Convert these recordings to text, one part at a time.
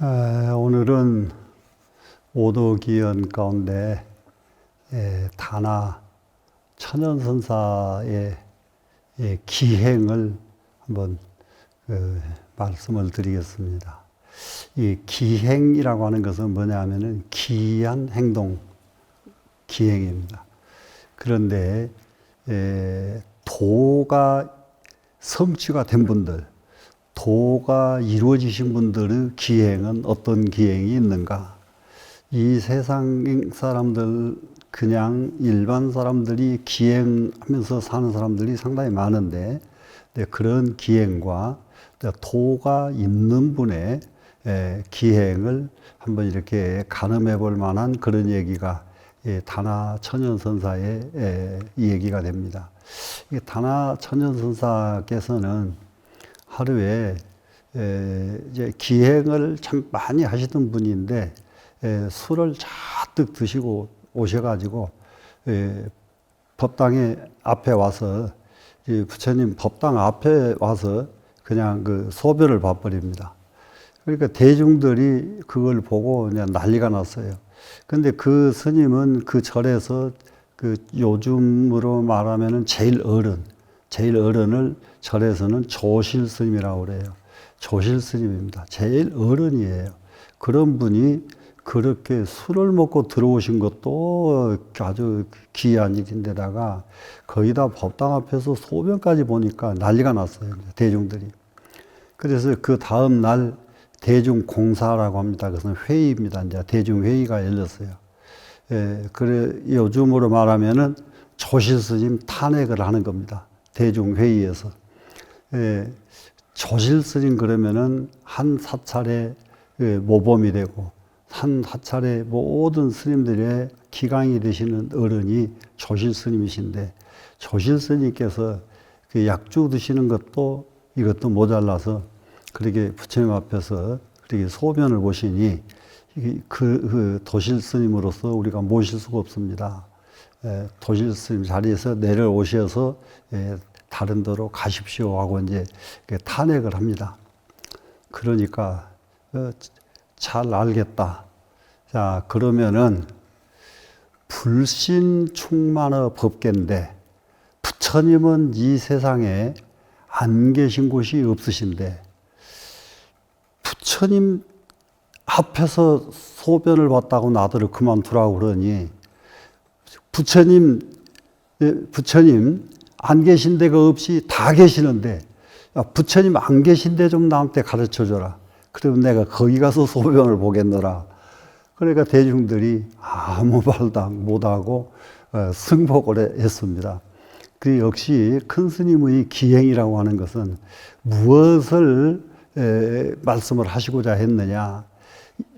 오늘은 오도기연 가운데 다나 천연선사의 기행을 한번 말씀을 드리겠습니다. 이 기행이라고 하는 것은 뭐냐 하면은 기이한 행동, 기행입니다. 그런데 도가 성취가 된 분들, 도가 이루어지신 분들의 기행은 어떤 기행이 있는가? 이 세상 사람들, 그냥 일반 사람들이 기행하면서 사는 사람들이 상당히 많은데, 그런 기행과 도가 있는 분의 기행을 한번 이렇게 가늠해 볼 만한 그런 얘기가 다나 천연선사의 이 얘기가 됩니다. 다나 천연선사께서는 하루에 이제 기행을 참 많이 하시던 분인데 술을 잔뜩 드시고 오셔가지고 법당에 앞에 와서 부처님 법당 앞에 와서 그냥 그 소변을 봐버립니다. 그러니까 대중들이 그걸 보고 그냥 난리가 났어요. 근데 그 스님은 그 절에서 그 요즘으로 말하면은 제일 어른을 절에서는 조실 스님이라고 그래요. 조실 스님입니다. 제일 어른이에요. 그런 분이 그렇게 술을 먹고 들어오신 것도 아주 기이한 일인데다가 거의 다 법당 앞에서 소변까지 보니까 난리가 났어요. 대중들이. 그래서 그 다음 날 대중공사라고 합니다. 그것은 회의입니다. 이제 대중회의가 열렸어요. 그래, 요즘으로 말하면은 조실 스님 탄핵을 하는 겁니다. 대중회의에서. 조실 스님 그러면은 한 사찰의 모범이 되고 한 사찰의 모든 스님들의 기강이 되시는 어른이 조실 스님이신데, 조실 스님께서 그 약주 드시는 것도 이것도 모자라서 그렇게 부처님 앞에서 그렇게 소변을 보시니 그 도실 스님으로서 우리가 모실 수가 없습니다. 도실 스님 자리에서 내려오셔서 다른 데로 가십시오 하고 이제 탄핵을 합니다. 그러니까 잘 알겠다. 자, 그러면은 불신충만의 법계인데 부처님은 이 세상에 안 계신 곳이 없으신데 부처님 앞에서 소변을 봤다고 나더러 그만두라고 그러니 부처님 안 계신 데가 없이 다 계시는데 부처님 안 계신 데 좀 나한테 가르쳐 줘라. 그러면 내가 거기 가서 소변을 보겠노라. 그러니까 대중들이 아무 말도 못하고 승복을 했습니다. 그 역시 큰 스님의 기행이라고 하는 것은 무엇을 말씀을 하시고자 했느냐.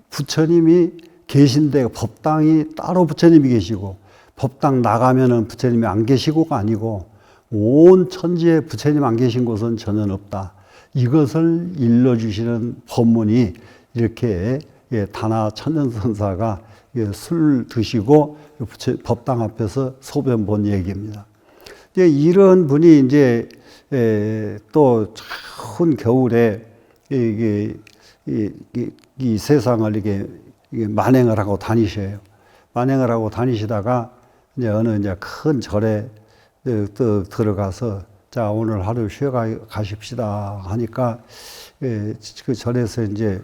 부처님이 계신 데가 법당이 따로 부처님이 계시고 법당 나가면은 부처님이 안 계시고가 아니고 온 천지에 부처님 안 계신 곳은 전혀 없다. 이것을 일러주시는 법문이 이렇게 다나 천연선사가 술 드시고 법당 앞에서 소변 본 얘기입니다. 이런 분이 이제 또 추운 겨울에 이 세상을 이렇게 만행을 하고 다니셔요. 만행을 하고 다니시다가 이제 어느 이제 큰 절에 또 들어가서 자, 오늘 하루 쉬어 가십시다 하니까 그 절에서 이제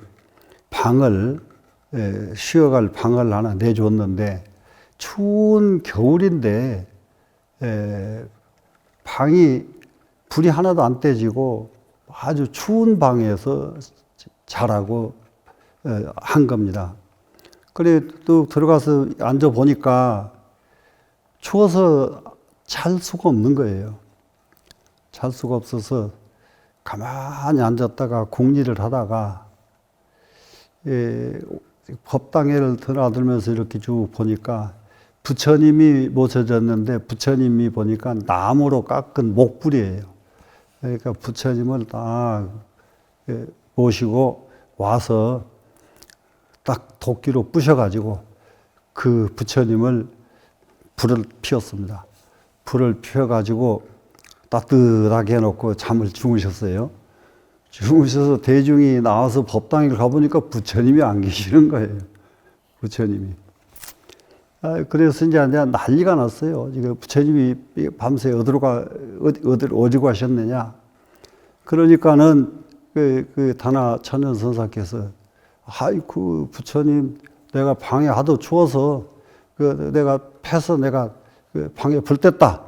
방을 쉬어갈 방을 하나 내줬는데 추운 겨울인데 방이 불이 하나도 안 떼지고 아주 추운 방에서 자라고 한 겁니다. 그래 또 들어가서 앉아 보니까 추워서 잘 수가 없는 거예요. 잘 수가 없어서 가만히 앉았다가 궁리를 하다가 법당에를 드나들면서 이렇게 쭉 보니까 부처님이 모셔졌는데 부처님이 보니까 나무로 깎은 목불이에요. 그러니까 부처님을 딱 모시고 와서 딱 도끼로 부셔가지고 그 부처님을 불을 피웠습니다. 불을 피워가지고 따뜻하게 해놓고 잠을 주무셨어요. 주무셔서 대중이 나와서 법당에 가보니까 부처님이 안 계시는 거예요. 부처님이. 그래서 이제 난리가 났어요. 지금 부처님이 밤새 어디로 가셨느냐. 그러니까는 그 다나 천연 선사께서 아이고 부처님 내가 방에 하도 추워서 내가 패서 내가 방에 불 뗐다.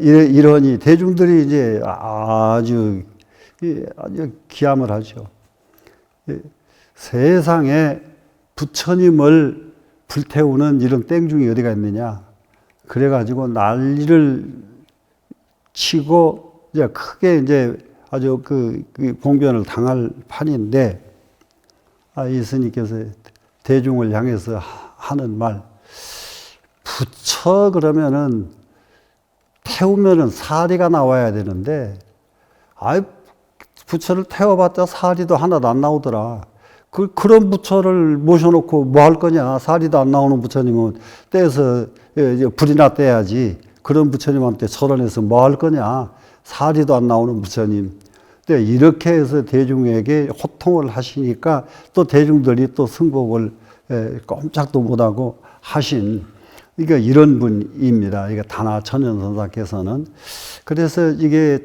이러니 대중들이 이제 아주 기함을 하죠. 세상에 부처님을 불태우는 이런 땡중이 어디가 있느냐. 그래가지고 난리를 치고 이제 크게 이제 아주 그 봉변을 당할 판인데, 이 스님께서 대중을 향해서 하는 말, 부처 그러면은 태우면은 사리가 나와야 되는데, 부처를 태워봤자 사리도 하나도 안 나오더라. 그런 부처를 모셔놓고 뭐 할 거냐. 사리도 안 나오는 부처님은 떼서 불이나 떼야지. 그런 부처님한테 설원해서 뭐 할 거냐. 사리도 안 나오는 부처님. 이렇게 해서 대중에게 호통을 하시니까 또 대중들이 또 승복을 꼼짝도 못하고 하신, 그러니까 이런 분입니다. 이게 다나 천연선사께서는. 그래서 이게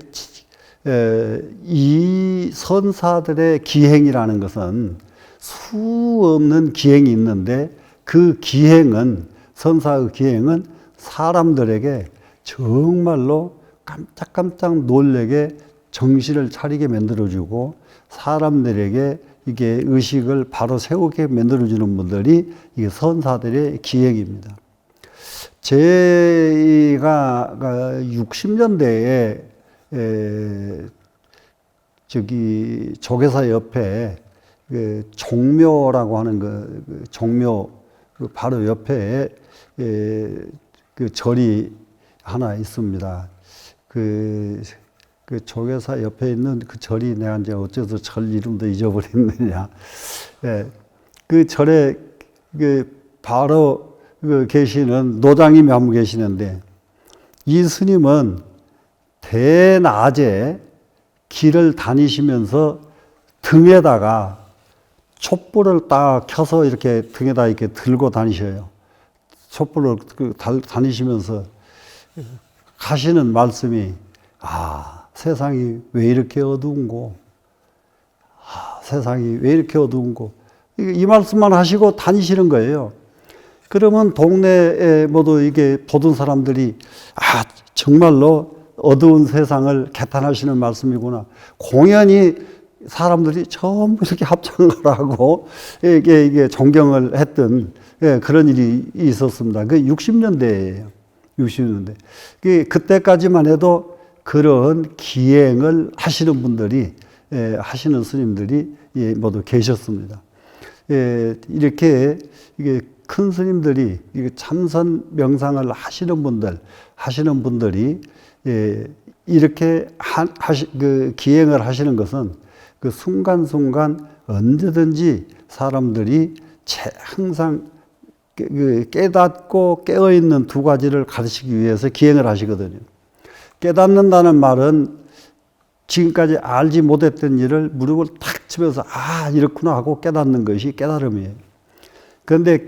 이 선사들의 기행이라는 것은 수 없는 기행이 있는데, 그 기행은, 선사의 기행은 사람들에게 정말로 깜짝깜짝 놀래게 정신을 차리게 만들어주고, 사람들에게 이게 의식을 바로 세우게 만들어주는 분들이 이게 선사들의 기행입니다. 제가 60년대에 조계사 옆에 종묘라고 하는 종묘 바로 옆에 그 절이 하나 있습니다. 그 조계사 옆에 있는 그 절이 내가 이제 어째서 절 이름도 잊어버렸느냐. 그 절에 바로 계시는 노장님이 한 분 계시는데, 이 스님은 대낮에 길을 다니시면서 등에다가 촛불을 딱 켜서 이렇게 등에다 이렇게 들고 다니셔요. 촛불을 다니시면서 하시는 말씀이, 세상이 왜 이렇게 어두운고, 세상이 왜 이렇게 어두운고, 이 말씀만 하시고 다니시는 거예요. 그러면 동네에 모두 이게 보던 사람들이 정말로 어두운 세상을 개탄하시는 말씀이구나. 공연히 사람들이 전부 이렇게 합창을 하고 이게 존경을 했던 그런 일이 있었습니다. 그 60년대예요. 60년대. 그때까지만 해도 그런 기행을 하시는 분들이, 하시는 스님들이 모두 계셨습니다. 이렇게 이게 큰 스님들이 참선 명상을 하시는 분들이 이렇게 기행을 하시는 것은 그 순간순간 언제든지 사람들이 항상 깨닫고 깨어있는 두 가지를 가르치기 위해서 기행을 하시거든요. 깨닫는다는 말은 지금까지 알지 못했던 일을 무릎을 탁 치면서 이렇구나 하고 깨닫는 것이 깨달음이에요. 그런데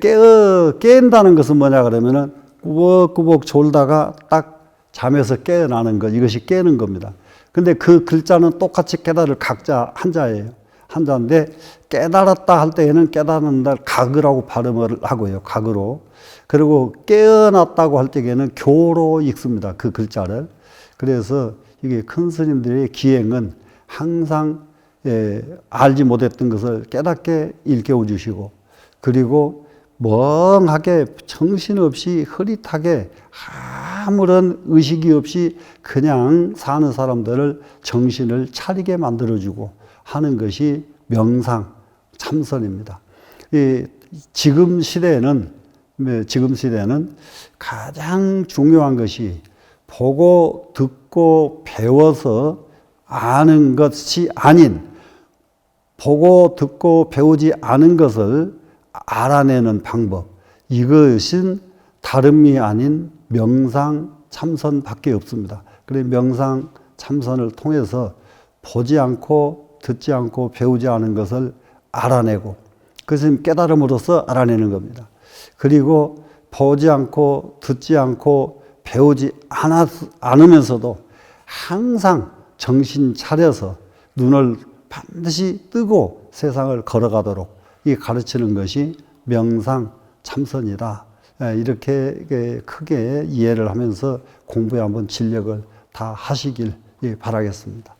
깬다는 것은 뭐냐 그러면은 꾸벅꾸벅 졸다가 딱 잠에서 깨어나는 것, 이것이 깨는 겁니다. 근데 그 글자는 똑같이 깨달을 각자 한자예요. 한자인데 깨달았다 할 때에는 깨닫는 날 각이라고 발음을 하고요. 각으로. 그리고 깨어났다고 할 때에는 교로 읽습니다. 그 글자를. 그래서 이게 큰 스님들의 기행은 항상 알지 못했던 것을 깨닫게 일깨워 주시고, 그리고 멍하게 정신없이 흐릿하게 아무런 의식이 없이 그냥 사는 사람들을 정신을 차리게 만들어주고 하는 것이 명상, 참선입니다. 지금 시대에는 가장 중요한 것이 보고 듣고 배워서 아는 것이 아닌, 보고 듣고 배우지 않은 것을 알아내는 방법, 이것은 다름이 아닌 명상, 참선밖에 없습니다. 그래서 명상, 참선을 통해서 보지 않고 듣지 않고 배우지 않은 것을 알아내고, 그것은 깨달음으로써 알아내는 겁니다. 그리고 보지 않고 듣지 않고 배우지 않으면서도 항상 정신 차려서 눈을 반드시 뜨고 세상을 걸어가도록 이 가르치는 것이 명상 참선이다. 이렇게 크게 이해를 하면서 공부에 한번 진력을 다 하시길 바라겠습니다.